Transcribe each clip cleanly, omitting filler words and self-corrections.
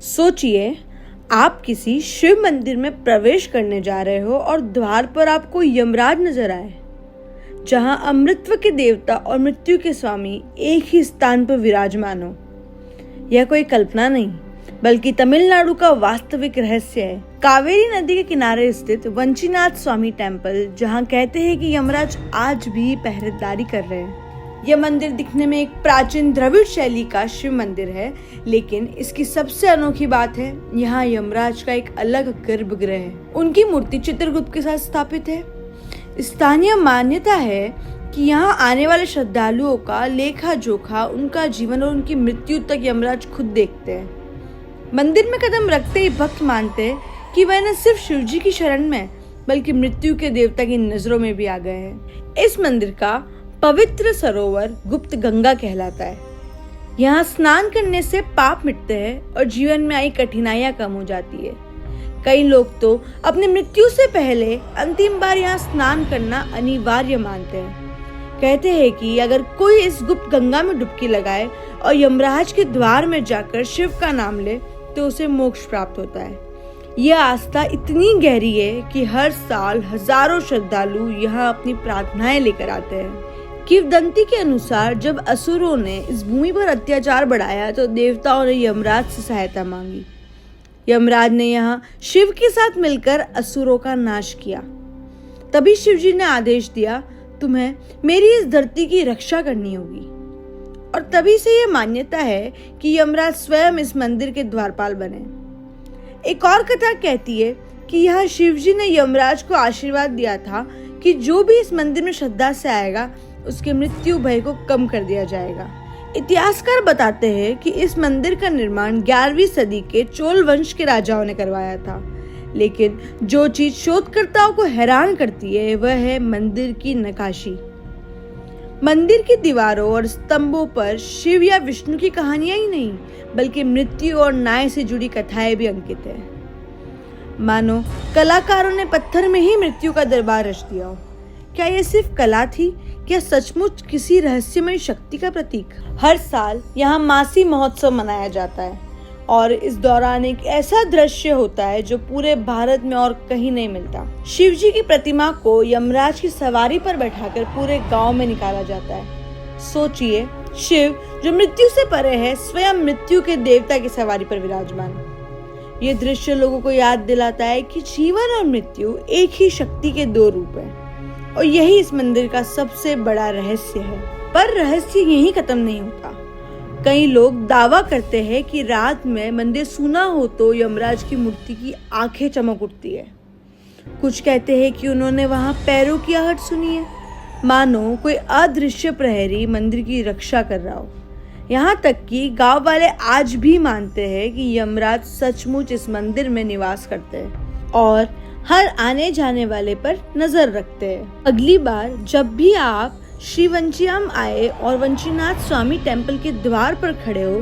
सोचिए, आप किसी शिव मंदिर में प्रवेश करने जा रहे हो और द्वार पर आपको यमराज नजर आए, जहां अमृतत्व के देवता और मृत्यु के स्वामी एक ही स्थान पर विराजमान हो। यह कोई कल्पना नहीं, बल्कि तमिलनाडु का वास्तविक रहस्य है। कावेरी नदी के किनारे स्थित वंशीनाथ स्वामी टेम्पल, जहां कहते हैं कि यमराज आज भी पहरेदारी कर रहे हैं। यह मंदिर दिखने में एक प्राचीन द्रविड़ शैली का शिव मंदिर है, लेकिन इसकी सबसे अनोखी बात है यहाँ यमराज का एक अलग गर्भगृह है। उनकी मूर्ति चित्रगुप्त के साथ स्थापित है। स्थानीय मान्यता है कि यहाँ आने वाले श्रद्धालुओं का लेखा जोखा, उनका जीवन और उनकी मृत्यु तक यमराज खुद देखते हैं। मंदिर में कदम रखते ही भक्त मानते हैं कि वह न सिर्फ शिवजी की शरण में, बल्कि मृत्यु के देवता की नजरों में भी आ गए हैं। इस मंदिर का पवित्र सरोवर गुप्त गंगा कहलाता है। यहाँ स्नान करने से पाप मिटते हैं और जीवन में आई कठिनाइयाँ कम हो जाती है। कई लोग तो अपनी मृत्यु से पहले अंतिम बार यहाँ स्नान करना अनिवार्य मानते हैं। कहते हैं कि अगर कोई इस गुप्त गंगा में डुबकी लगाए और यमराज के द्वार में जाकर शिव का नाम ले तो उसे मोक्ष प्राप्त होता है। यह आस्था इतनी गहरी है कि हर साल हजारों श्रद्धालु यहाँ अपनी प्रार्थनाएं लेकर आते हैं। किंवदंती के अनुसार जब असुरों ने इस भूमि पर अत्याचार बढ़ाया तो देवताओं ने यमराज से सहायता मांगी। यमराज ने यहाँ शिव के साथ मिलकर असुरों का नाश किया। तभी शिवजी ने आदेश दिया, तुम्हें मेरी इस धरती की रक्षा करनी होगी। और तभी से यह मान्यता है कि यमराज स्वयं इस मंदिर के द्वारपाल बने। एक और कथा कहती है कि यहाँ शिवजी ने यमराज को आशीर्वाद दिया था कि जो भी इस मंदिर में श्रद्धा से आएगा उसके मृत्यु भय को कम कर दिया जाएगा। इतिहासकार बताते हैं कि इस मंदिर का निर्माण 11वीं सदी के चोल वंश के राजाओं ने करवाया था। लेकिन जो चीज शोधकर्ताओं को हैरान करती है वह है मंदिर की नक्काशी। मंदिर की दीवारों और स्तंभों पर शिव या विष्णु की कहानियां ही नहीं, बल्कि मृत्यु और न्याय से जुड़ी कथाएं भी अंकित है। मानो कलाकारों ने पत्थर में ही मृत्यु का दरबार रच दिया हो। क्या यह सिर्फ कला थी, क्या सचमुच किसी रहस्यमय शक्ति का प्रतीक? हर साल यहाँ मासी महोत्सव मनाया जाता है और इस दौरान एक ऐसा दृश्य होता है जो पूरे भारत में और कहीं नहीं मिलता। शिवजी की प्रतिमा को यमराज की सवारी पर बैठाकर पूरे गांव में निकाला जाता है। सोचिए, शिव जो मृत्यु से परे है, स्वयं मृत्यु के देवता की सवारी पर विराजमान। ये दृश्य लोगों को याद दिलाता है कि जीवन और मृत्यु एक ही शक्ति के दो रूप हैं। और यही इस मंदिर का सबसे बड़ा रहस्य है। पर रहस्य यहीं खत्म नहीं होता। कई लोग दावा करते हैं कि रात में मंदिर सूना हो तो यमराज की मूर्ति की आंखें चमक उठती है। कुछ कहते हैं कि उन्होंने वहां पैरों की आहट सुनी है, मानो कोई अदृश्य प्रहरी मंदिर की रक्षा कर रहा हो। यहाँ तक कि गांव वाले आज भी मानते हैं कि यमराज सचमुच इस मंदिर में निवास करते हैं और हर आने जाने वाले पर नजर रखते हैं। अगली बार जब भी आप श्री वंशियाम आए और वंशीनाथ स्वामी टेम्पल के द्वार पर खड़े हो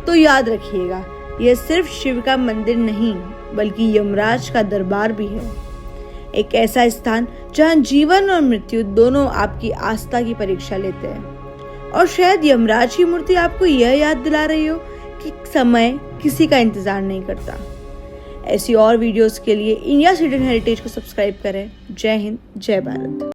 तो याद रखिएगा, यह सिर्फ शिव का मंदिर नहीं, बल्कि यमराज का दरबार भी है। एक ऐसा स्थान जहां जीवन और मृत्यु दोनों आपकी आस्था की परीक्षा लेते हैं। और शायद यमराज की मूर्ति आपको यह याद दिला रही हो कि समय किसी का इंतजार नहीं करता। ऐसी और वीडियोस के लिए इंडिया हिडन हेरिटेज को सब्सक्राइब करें। जय हिंद, जय भारत।